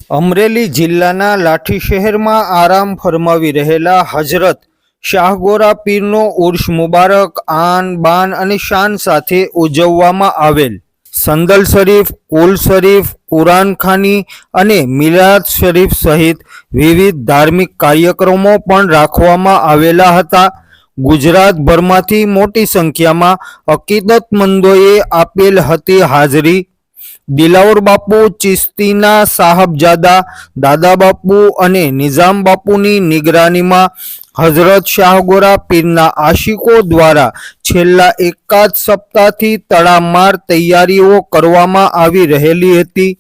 અમરેલી જિલ્લાના લાઠી શહેરમાં આરામ ફરમાવી રહેલા હજરત શાહગોરા પીરનો ઉર્સ મુબારક આન બાન અને શાન સાથે ઉજવવામાં આવેલ સંદલ શરીફ, કુલ શરીફ, કુરાનખાની અને મિલાદ શરીફ સહિત વિવિધ ધાર્મિક કાર્યક્રમો પણ રાખવામાં આવેલા હતા. ગુજરાતભરમાંથી મોટી સંખ્યામાં અકીદતમંદોએ આપેલ હતી હાજરી. દિલાવર બાપુ ચિશ્તીના સાહબજાદા દાદા બાપુ અને નિઝામ બાપુની નિગરાનીમાં હઝરત શાહગોરા પીરના આશિકો દ્વારા છેલ્લા એકાદ સપ્તાહથી તડામાર તૈયારીઓ કરવામાં આવી રહેલી હતી.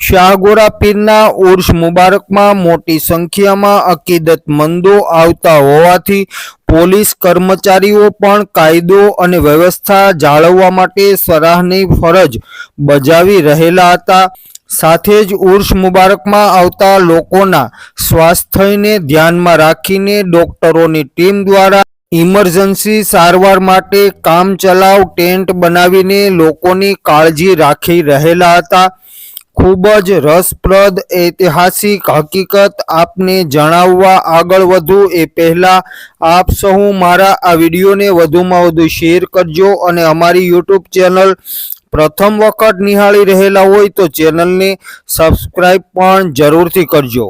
શાહગોરા પીરના ઉર્સ મુબારકમાં મોટી સંખ્યામાં અકીદતમંદો આવતા હોવાથી પોલીસ કર્મચારીઓ પણ કાયદો અને વ્યવસ્થા જાળવવા માટે સરાહનીય ફરજ બજાવી રહેલા હતા. સાથે જ ઉર્સ મુબારકમાં આવતા લોકોના સ્વાસ્થ્યને ધ્યાનમાં રાખીને ડોક્ટરોની ટીમ દ્વારા ઇમરજન્સી સારવાર માટે કામચલાઉ ટેન્ટ બનાવીને લોકોની કાળજી રાખી રહેલા હતા. ખૂબ જ રસપ્રદ ઐતિહાસિક હકીકત આપને જણાવવા આગળ વધું એ પહેલાં આપ સહુ મારા આ વિડીયોને વધુમાં વધુ શેર કરજો અને અમારી યુટ્યુબ ચેનલ પ્રથમ વખત નિહાળી રહેલા હોય તો ચેનલને સબસ્ક્રાઈબ પણ જરૂરથી કરજો.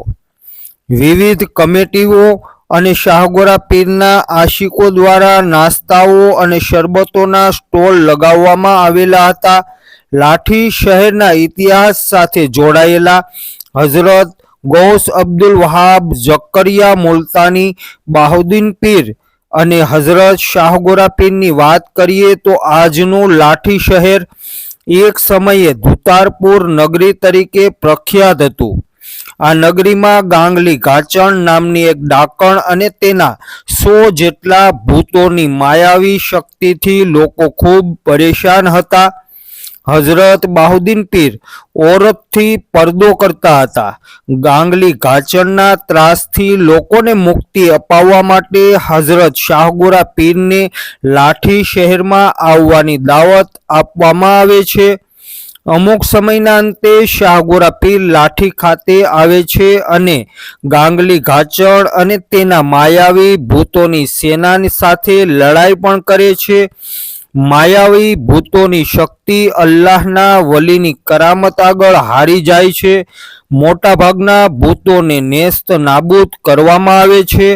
વિવિધ કમિટીઓ અને શાહગોરા પીરના આશિકો દ્વારા નાસ્તાઓ અને શરબતોના સ્ટોલ લગાવવામાં આવેલા હતા. લાઠી શહેરના ઇતિહાસ સાથે જોડાયેલા હઝરત ગૌસ અબ્દુલ વહાબ ઝકરિયા મુલ્તાની બાહુદ્દીન પીર અને હઝરત શાહગોરા પીરની વાત કરીએ તો આજનું લાઠી શહેર એક સમયે ધુતારપુર નગરી તરીકે પ્રખ્યાત હતું. આ નગરીમાં ગાંગલી ગાચણ નામની એક ડાકણ અને તેના 100 જેટલા ભૂતોની માયાવી શક્તિથી લોકો ખૂબ પરેશાન હતા. હઝરત બાહુદ્દીન પીર ઓરતથી પડદો કરતા હતા. ગાંગલી ગાચણના ત્રાસથી લોકોને મુક્તિ અપાવવા માટે હઝરત શાહગોરા પીરને લાઠી શહેરમાં આવવાની દાવત આપવામાં આવે છે. અમુક સમયના અંતે શાહગોરા પીર લાઠી ખાતે આવે છે અને ગાંગલી ગાચણ અને તેના માયાવી ભૂતોની સેનાની સાથે લડાઈ પણ કરે છે. માયાવી ભૂતોની શક્તિ અલ્લાહના વલીની કરામત આગળ હારી જાય છે. મોટા ભાગના ભૂતોને નેસ્ત નાબૂદ કરવામાં આવે છે.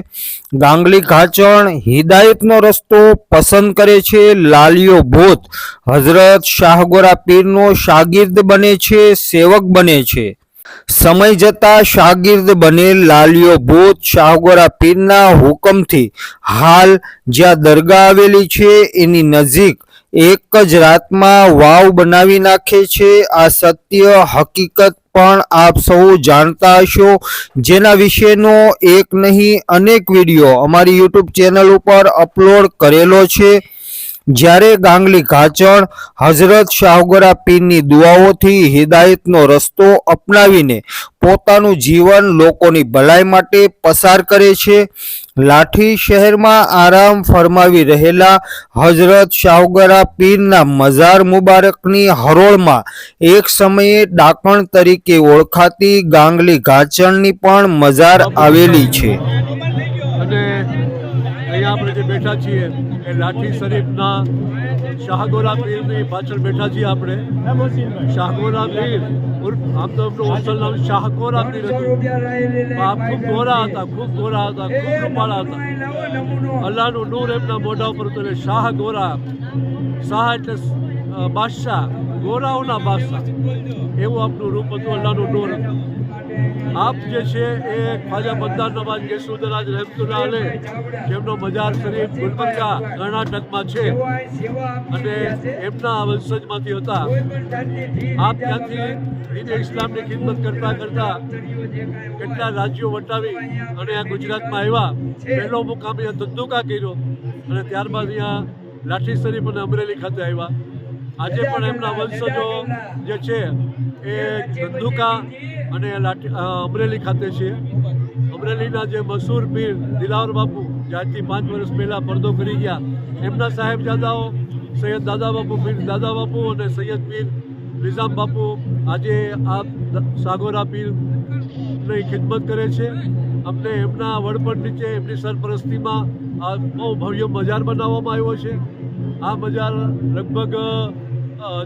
ગાંગલી ગાચણ હિદાયતનો રસ્તો પસંદ કરે છે. લાલિયો ભૂત હઝરત શાહગોરા પીરનો શાગિર્દ બને છે, સેવક બને છે. સમય જતા શાગિર્દ બનેલ લાલિયો ભૂત શાહગોરા પીરના હુકમથી હાલ જ્યાં દરગાહ આવેલી છે એની નજીક એક જ રાતમાં વાવ બનાવી નાખે છે. આ સત્ય હકીકત પણ આપ સૌ જાણતા હશો, જેના વિશેનો એક નહીં અનેક વિડીયો અમારી યુટ્યુબ ચેનલ ઉપર અપલોડ કરેલો છે. જ્યારે ગાંગલી ગાચણ હઝરત શાહગોરા પીરની દુઆઓથી હિદાયતનો રસ્તો અપનાવીને પોતાનું જીવન લોકોની ભલાઈ માટે પસાર કરે છે. લાઠી શહેરમાં આરામ ફરમાવી રહેલા હઝરત શાહગોરા પીરના મઝાર મુબારકની હરોળમાં એક સમયે ડાકણ તરીકે ઓળખાતી ગાંગલી ગાચણની પણ મઝાર આવેલી છે. આપણે જે બેઠા છીએ એ લાઠી શરીફના શાહગોરા પીરની પાછળ બેઠા છીએ. આપણે શાહગોરા પીર આમ તો એમનું અસલ નામ શાહગોરા પીર હતું. આપ ખૂબ ગોરા હતા, ખૂબ રૂપાળા હતા. અલ્લાહનું નૂર એમના મોઢા ઉપર હતું. શાહગોરા, શાહ એટલે બાદશાહ, ગોરાઓના બાદશાહ, એવું આપનું રૂપ હતું, અલ્લાહનું નૂર હતું. આપ જે છે એ ખ્વાજા બંદાર નવાજ યસુદરાજ રહેમતુલ્લાહ અલૈહ, જેમનો મજાર શરીફ ગુલબર્ગા કર્ણાટકમાં છે અને એમના વંશજમાંથી હતા. આપ ત્યાંથી દીન ઇસ્લામની ખિદમત કરતા કરતા કેટલા રાજ્યો વટાવી અને આ ગુજરાતમાં આવ્યા. પહેલો મુકામ અહીંયા ધંધુકા કર્યો અને ત્યારબાદ અહીંયા લાઠી શરીફ અને અમરેલી ખાતે આવ્યા. આજે પણ એમના વંશજો જે છે એ ધંધુકા અને અમરેલી ખાતે છે. અમરેલીના જે મશહૂર પીર દિલાવર બાપુ જે આજથી 5 વર્ષ પહેલાં પડદો કરી ગયા, એમના સાહેબજાદાઓ સૈયદ દાદા બાપુ, પીર દાદા બાપુ અને સૈયદ પીર નિઝામ બાપુ આજે આ સાગોરા પીરની ખિદમત કરે છે. અમને એમના વડપણ નીચે એમની સરપરસ્તીમાં આ બહુ ભવ્ય બજાર બનાવવામાં આવ્યો છે. આ બજાર લગભગ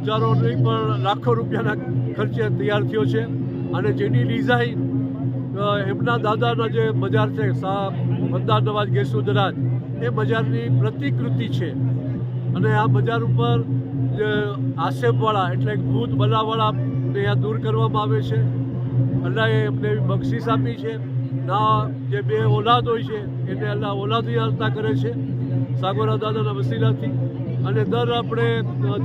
હજારો નહીં પણ લાખો રૂપિયાના ખર્ચે તૈયાર થયો છે અને જેની ડિઝાઇન એમના દાદાના જે બજાર છે મતદાર નવાજ ગેસુદરાજ એ બજારની પ્રતિકૃતિ છે. અને આ બજાર ઉપર જે આક્ષેપવાળા એટલે ભૂત બલાવાળા અહીંયા દૂર કરવામાં આવે છે. અલ્લાહે એમને એવી બક્ષિસ આપી છે. ના જે બે ઓલાદ હોય છે એને અલ્લાહ ઓલાદી અર્તા કરે છે સાગોરા દાદાના વસીલાથી. અને દર આપણે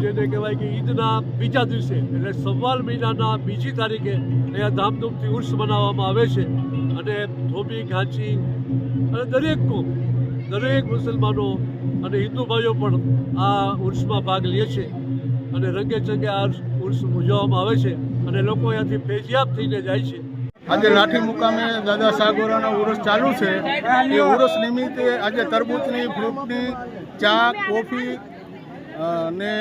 જેને કહેવાય કે ઈદના બીજા દિવસે એટલે સવ્વાલ મહિનાના બીજી તારીખે અહીંયા ધામધૂમથી ઉર્સ મનાવવામાં આવે છે. અને ધોબી ઘાંચી અને દરેક મુસલમાનો અને હિન્દુ ભાઈઓ પણ આ ઉર્સમાં ભાગ લે છે અને રંગે ચંગે આ ઉર્સ ઉજવવામાં આવે છે અને લોકો અહીંયાથી ફેજિયાબ થઈને જાય છે. આજે લાઠી મુકામે દાદા સાગોરાનો ઉરસ ચાલુ છે. એ ઉરસ નિમિત્તે આજે તરબૂચની, ફ્રૂટની, ચા, કોફી ને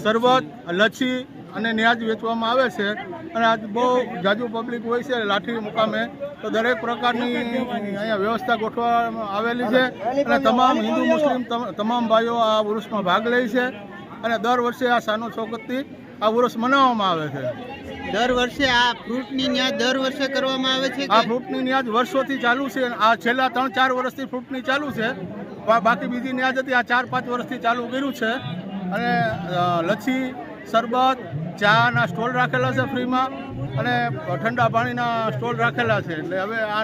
શરબત, લચ્છી અને ન્યાજ વેચવામાં આવે છે. અને આજ બહુ જાજુ પબ્લિક હોય છે લાઠી મુકામે, તો દરેક પ્રકારની અહીંયા વ્યવસ્થા ગોઠવવામાં આવેલી છે. અને તમામ હિન્દુ મુસ્લિમ તમામ ભાઈઓ આ ઉરસમાં ભાગ લે છે. અને દર વર્ષે આ સાનો શોકતથી આ ઉરસ મનાવવામાં આવે છે. દર વર્ષે આ ફ્રૂટની ન્યાજ દર વર્ષે કરવામાં આવે છે. આ ફ્રૂટની ન્યાજ વર્ષોથી ચાલુ છે. આ છેલ્લા 3-4 વર્ષથી ફ્રૂટની ચાલુ છે. બાકી બીજી ન્યાજ હતી આ 4-5 વર્ષથી ચાલુ કર્યું છે. અને લચ્છી, શરબત, ચાના સ્ટોલ રાખેલા છે ફ્રીમાં અને ઠંડા પાણીના સ્ટોલ રાખેલા છે. એટલે હવે આ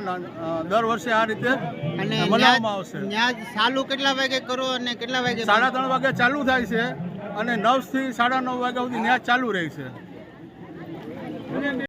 દર વર્ષે આ રીતે અને મનાવવામાં આવશે. ન્યાજ ચાલુ કેટલા વાગે કરો અને કેટલા વાગે? 3:30 વાગે ચાલુ થાય છે અને 9 થી 9:30 વાગ્યા સુધી ન્યાજ ચાલુ રહે છે.